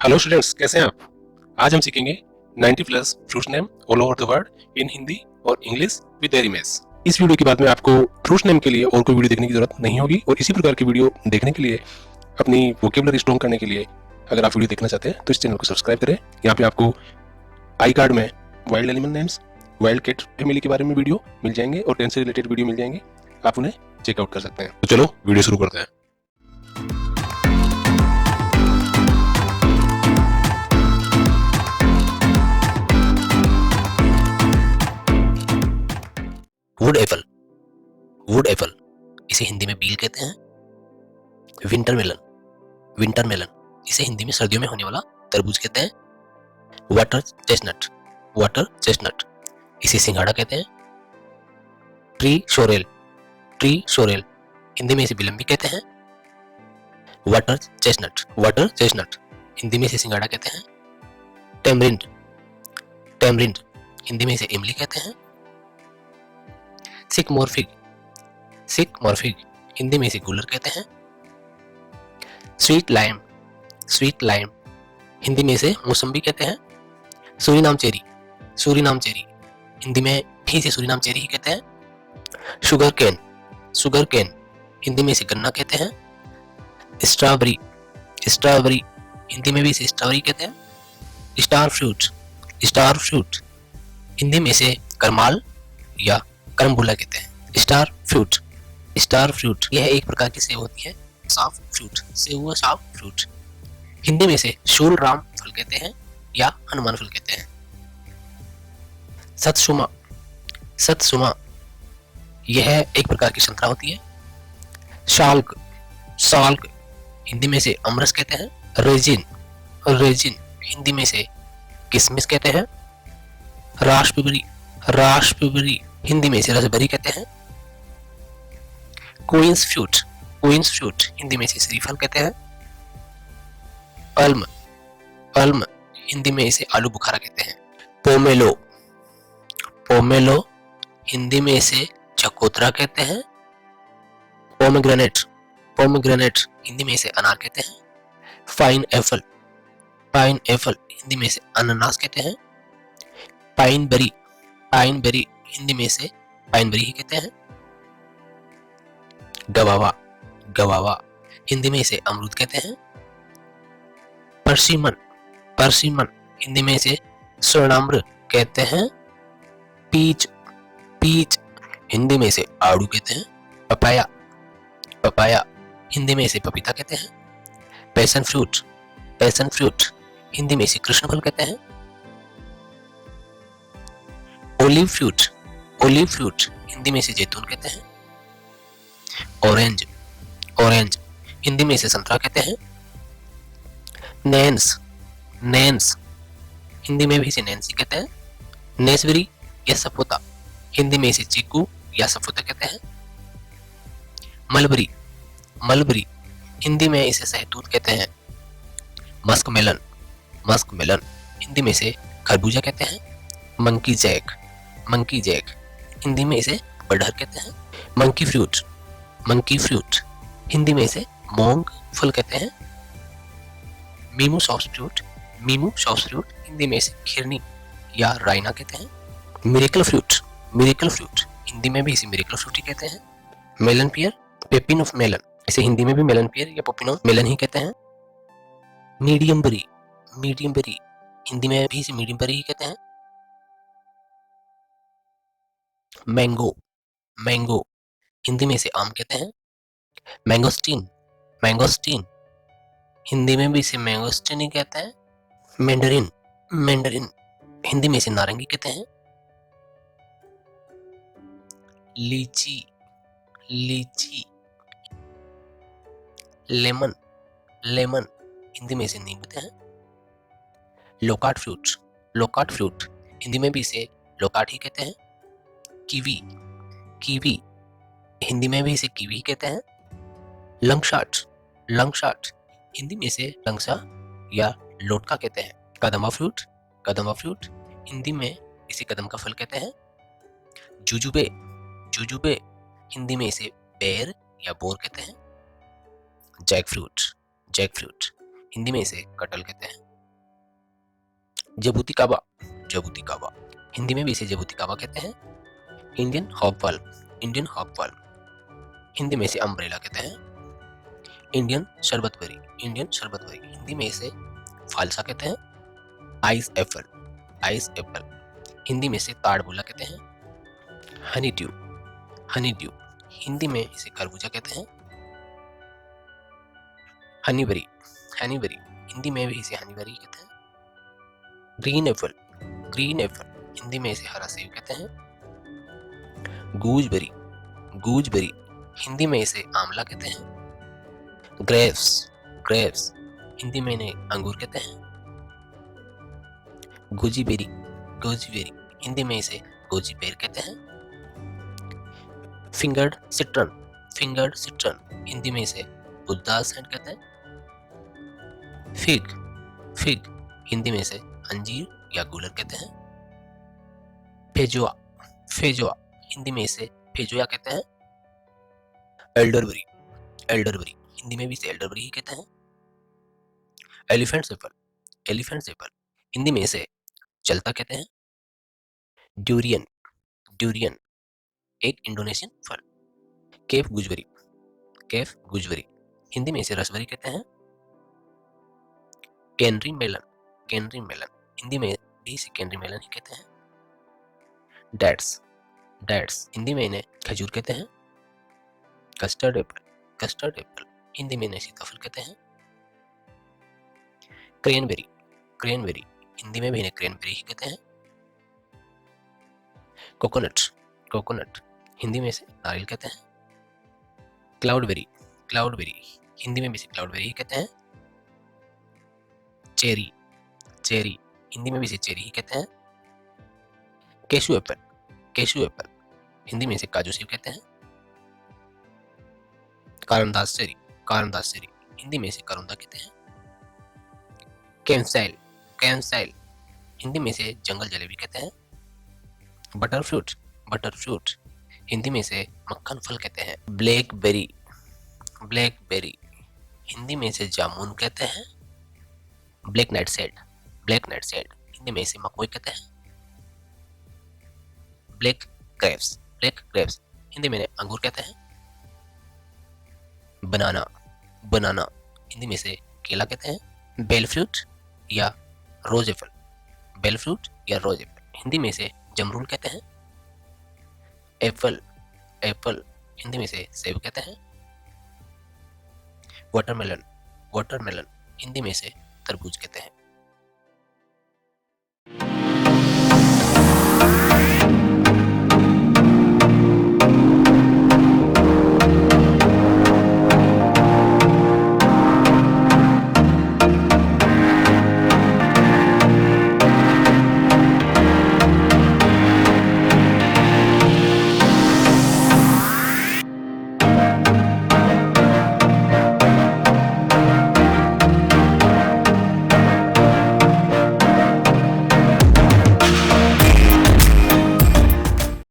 Hello students, कैसे हैं आप। आज हम सीखेंगे 90 plus fruits name all over the world in Hindi और इंग्लिश विद देयर इमेज। इस वीडियो के बाद में आपको फ्रूट्स नेम के लिए और कोई वीडियो देखने की जरूरत नहीं होगी और इसी प्रकार की वीडियो देखने के लिए अपनी वोकेबुलरी स्ट्रॉन्ग करने के लिए अगर आप वीडियो देखना चाहते हैं तो इस चैनल को सब्सक्राइब करें। यहाँ पे आपको आई कार्ड में wild animal names, wild cat family के बारे में वीडियो मिल जाएंगे और टेंस से रिलेटेड वीडियो मिल जाएंगे, आप उन्हें चेकआउट कर सकते हैं। तो चलो वीडियो शुरू करते हैं। वुड एप्पल, वुड एप्पल इसे हिंदी में बील कहते हैं। विंटर मेलन, विंटर मेलन इसे हिंदी में सर्दियों में होने वाला तरबूज कहते हैं। वाटर चेस्टनट, वाटर चेस्टनट इसे सिंघाड़ा कहते हैं। ट्री शोरेल, ट्री शोरेल हिंदी में इसे बिलम्बी कहते हैं। Water chestnut, water chestnut Hindi में इसे सिंघाड़ा कहते हैं। टेमरिंड, टेमरिंड हिंदी में इसे इमली कहते हैं। सिकमोरफिग, सिकमोरफिग हिंदी में इसे गूलर कहते हैं। Sweet lime, sweet lime Hindi में इसे मौसम्बी कहते हैं। Suriname cherry, Suriname cherry Hindi में भी इसे सूरीनाम चेरी ही कहते हैं। Sugar cane, sugar cane Hindi में इसे गन्ना कहते हैं। स्ट्रॉबेरी, स्ट्रॉबेरी हिंदी में भी इसे स्ट्रॉबेरी कहते हैं। Star fruit, star fruit Hindi में इसे करमाल या करम्बुला कहते हैं। स्टार फ्रूट, स्टार फ्रूट यह एक प्रकार की सेव होती है। साफ फ्रूट, सेव हुआ साफ फ्रूट हिंदी में इसे शूल राम फल कहते हैं या हनुमान फल कहते हैं। सतसुमा, सतसुमा यह एक प्रकार की संतरा होती है। शाल्क, शाल्क हिंदी में इसे अमरस कहते हैं। रेजिन, रेजिन हिंदी में इसे किशमिश कहते हैं। रास्पबेरी, रास्पबेरी हिंदी में इसे रसबेरी कहते हैं। Queens fruit, queens fruit Hindi में इसे श्रीफल कहते हैं। पल्म, पल्म हिंदी में इसे आलू बुखारा कहते हैं। पोमेलो, पोमेलो हिंदी में इसे चकोतरा कहते हैं। पोमेग्रेनेट, पोमेग्रेनेट हिंदी में इसे अनार कहते हैं। Fine apple, pineapple Hindi में इसे अनानास कहते हैं। Pine berry, pine berry Hindi में इसे पाइन बेरी ही कहते हैं। गवावा, गवावा हिंदी में इसे अमरूद कहते हैं। परसिमन, परसिमन हिंदी में इसे स्वर्णाम्र कहते हैं। पीच, पीच हिंदी में इसे आड़ू कहते हैं। पपाया, पपाया हिंदी में इसे पपीता कहते हैं। Passion fruit, passion fruit Hindi में इसे कृष्ण फल कहते हैं। Olive fruit, olive fruit Hindi में इसे जैतून कहते हैं। ऑरेंज, ऑरेंज हिंदी में इसे संतरा कहते हैं। नैन्स, नैन्स हिंदी में भी इसे नैन्सी कहते हैं। नेसबेरी या सफोता हिंदी में इसे चीकू या सफोता कहते हैं। मलबरी, मलबरी हिंदी में इसे सहतूत कहते हैं। Musk melon, musk melon Hindi में इसे खरबूजा कहते हैं। Monkey jack, monkey jack Hindi में इसे बड़हर कहते हैं। Monkey fruit, monkey fruit Hindi में इसे मोंग फल कहते हैं। Mimusops fruit, mimusops fruit Hindi में इसे खिरनी या राइना कहते हैं। Miracle fruit, miracle fruit Hindi में भी इसे मिरेकल फ्रूट ही कहते हैं। Melon pear, pepino of melon इसे हिंदी में भी मेलन पियर या पपिन ऑफ मेलन ही कहते हैं। Medium berry, medium berry Hindi में भी इसे मीडियम बेरी ही कहते हैं। मैंगो, मैंगो हिंदी में इसे आम कहते हैं। मैंगोस्टीन, मैंगोस्टीन हिंदी में भी इसे मैंगोस्टीन ही कहते हैं। मैंडरिन, मैंडरिन हिंदी में इसे नारंगी कहते हैं। लीची, लीची लेमन, लेमन हिंदी में इसे नीम कहते हैं। Loquat fruit, loquat fruit Hindi में भी इसे लोकाट ही कहते हैं। कीवी, कीवी हिंदी में भी इसे कीवी ही कहते हैं। लंगशाट, लंगशाट हिंदी में इसे लंगसा या लोटका कहते हैं। कदम्बा फ्रूट, कदम्बा फ्रूट हिंदी में इसे कदम का फल कहते हैं। जुजुबे, जुजुबे हिंदी में इसे बेर या बोर कहते हैं। Jackfruit, jackfruit Hindi में इसे कटहल कहते हैं। जबूती कावा, जबूती कावा, हिंदी में भी इसे जबूती कावा कहते हैं। इंडियन हॉपवाल्व, इंडियन हॉपवाल्व, हिंदी में इसे अम्ब्रेला कहते हैं। इंडियन शरबतबरी, इंडियन शरबतबरी, हिंदी में इसे फालसा कहते हैं। Ice Apple, ice Apple, Hindi में इसे ताड़बुला कहते हैं। हनी ड्यू, हनी ड्यू, हिंदी में इसे खरबूजा कहते हैं। हनीबरी, हनीबरी, हिंदी में भी इसे हनीबरी कहते हैं। Green Apple, green Apple, Hindi में इसे हरा सेब कहते हैं। गूजबेरी, गूजबेरी, हिंदी में इसे आंवला कहते हैं। ग्रेप्स, ग्रेप्स, हिंदी में इन्हें अंगूर कहते हैं। गोजीबेरी, गोजीबेरी, हिंदी में इसे गोजी बेर कहते हैं। फिंगर्ड सिट्रन, फिंगर्ड सिट्रन, हिंदी में इसे बुद्धास हैंड कहते हैं। फिग, फिग, हिंदी में इसे अंजीर या गूलर कहते हैं। फेजुआ, फेजुआ, हिंदी में इसे फेजुआ कहते हैं। एल्डरबरी, एल्डरबरी, हिंदी में भी इसे एल्डरबरी ही कहते हैं। Elephant Apple, elephant Apple, Hindi में इसे चलता कहते हैं। ड्यूरियन, ड्यूरियन, एक इंडोनेशियन फल। Cape gooseberry, cape gooseberry, Hindi में इसे रसबेरी कहते हैं। Canary melon, canary melon, Hindi में भी इसे कैनरी मेलन ही कहते हैं। डेट्स, डेट्स, हिंदी में इन्हें खजूर कहते हैं। Custard Apple, custard Apple, Hindi में इन्हें सीताफल कहते हैं। क्रेनबेरी, क्रेनबेरी, हिंदी में भी इन्हें क्रेनबेरी ही कहते हैं। कोकोनट, कोकोनट, हिंदी में इसे नारियल कहते हैं। क्लाउडबेरी, क्लाउडबेरी, हिंदी में भी इसे क्लाउडबेरी ही कहते हैं। चेरी, चेरी, हिंदी में भी इसे चेरी ही कहते हैं। Cashew apple, cashew apple, Hindi में इसे काजू सेब कहते हैं। Carandas cherry, carandas cherry, Hindi में इसे करोंदा कहते हैं। कैम्पसाइल, कैम्पसाइल, हिंदी में इसे जंगल जलेबी कहते हैं। Butter fruit, butter fruit, Hindi में इसे मक्खन फल कहते हैं। ब्लैकबेरी, ब्लैकबेरी, हिंदी में इसे जामुन कहते हैं। Black night said, black night said, Hindi में इसे मकोई कहते हैं। Black grapes, black grapes, Hindi में इन्हें अंगूर कहते हैं। बनाना, बनाना, हिंदी में इसे केला कहते हैं। बेल फ्रूट या रोज एप्पल, बेल फ्रूट या रोज एप्पल, हिंदी में इसे जमरूल कहते हैं। एप्पल, एप्पल, हिंदी में इसे सेब कहते हैं। वाटरमेलन, वाटरमेलन, हिंदी में इसे तरबूज कहते हैं।